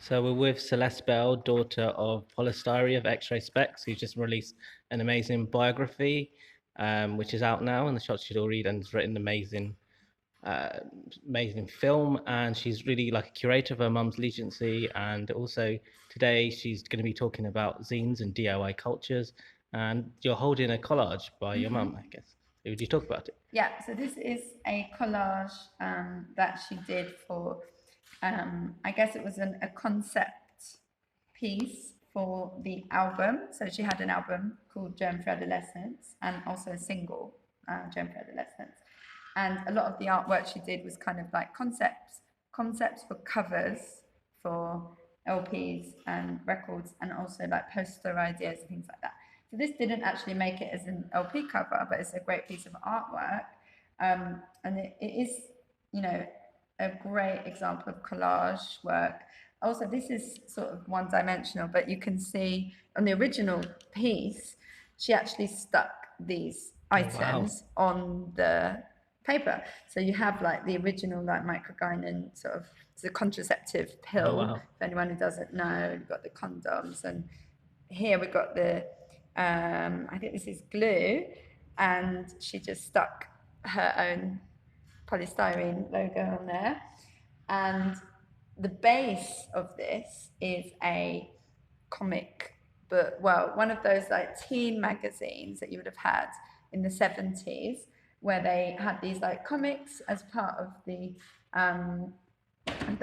So we're with Celeste Bell, daughter of Styrene of X-ray Spex, who's just released an amazing biography, which is out now, and the shots you should all read. And has written uh, amazing film. And she's really like a curator of her mum's Legacy. And also today she's going to be talking about zines and DIY cultures. And you're holding a collage by your mum, I guess. So would you talk about it? Yeah, so this is a collage that she did for, I guess it was a concept piece for the album. So she had an album called Germ for Adolescence and also a single, Germ for Adolescence. And a lot of the artwork she did was kind of like concepts for covers for LPs and records, and also like poster ideas and things like that. So this didn't actually make it as an LP cover, but it's a great piece of artwork. And it is, you know, a great example of collage work. Also, this is sort of one-dimensional, but you can see on the original piece, she actually stuck these items on the paper. So you have like the original like microgynon sort of, it's a contraceptive pill. For anyone who doesn't know, you've got the condoms, and here we've got the I think this is glue, and she just stuck her own polystyrene logo on there. And the base of this is a comic book, well, one of those like teen magazines that you would have had in the 70s, where they had these like comics as part of the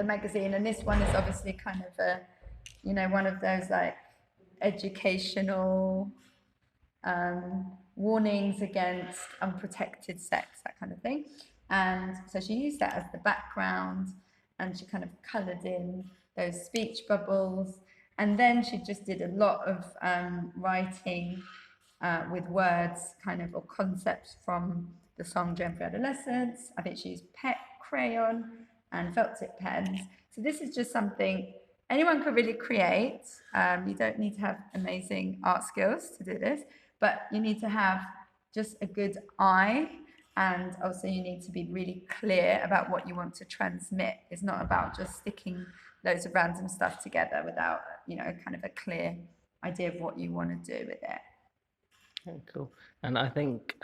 magazine. And this one is obviously kind of a, you know, one of those like educational warnings against unprotected sex, that kind of thing. And so she used that as the background, and she kind of coloured in those speech bubbles. And then she just did a lot of writing with words, kind of, or concepts from the song Gem for Adolescence. I think she used pet crayon and felt tip pens. So this is just something anyone could really create. You don't need to have amazing art skills to do this, but you need to have just a good eye, and also you need to be really clear about what you want to transmit. It's not about just sticking loads of random stuff together without, you know, kind of a clear idea of what you want to do with it. Okay, cool. And I think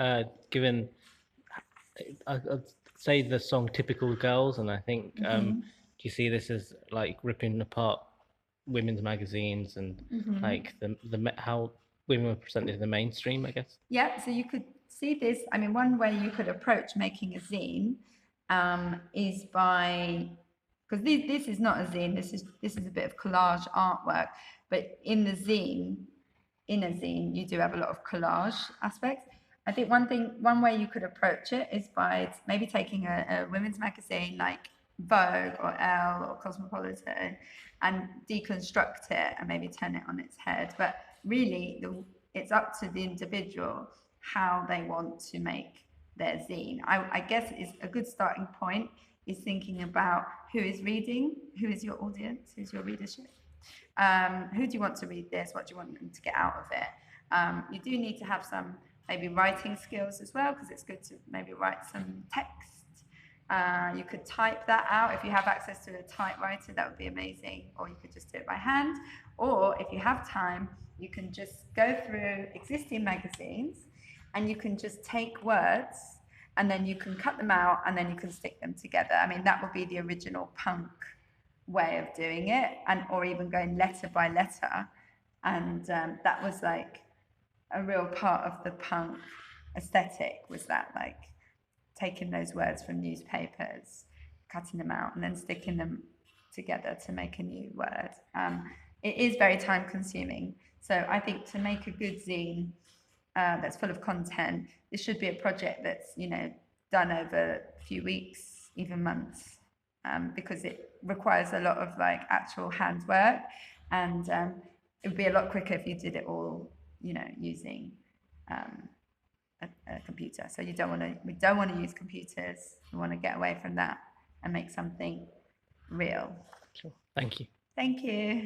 given I'd say the song "Typical Girls," and I think do you see this as like ripping apart women's magazines and like the how women were presented in the mainstream, I guess? Yeah, so you could see this. I mean, one way you could approach making a zine is by, because this is not a zine. This is a bit of collage artwork, but in a zine, you do have a lot of collage aspects. I think one way you could approach it is by maybe taking a women's magazine like Vogue or Elle or Cosmopolitan and deconstruct it and maybe turn it on its head. But really, it's up to the individual how they want to make their zine. I guess is a good starting point is thinking about who is reading, who is your audience, who's your readership. Who do you want to read this? What do you want them to get out of it? You do need to have some maybe writing skills as well, because it's good to maybe write some text. You could type that out. If you have access to a typewriter, that would be amazing. Or you could just do it by hand. Or if you have time, you can just go through existing magazines and you can just take words and then you can cut them out and then you can stick them together. I mean, that would be the original punk way of doing it, and or even going letter by letter. And that was like a real part of the punk aesthetic, was that like taking those words from newspapers, cutting them out, and then sticking them together to make a new word. It is very time consuming. So I think to make a good zine that's full of content, this should be a project that's, you know, done over a few weeks, even months, because it requires a lot of like actual handwork, and it would be a lot quicker if you did it all, you know, using a computer. So we don't want to use computers. We want to get away from that and make something real. Sure. Thank you. Thank you.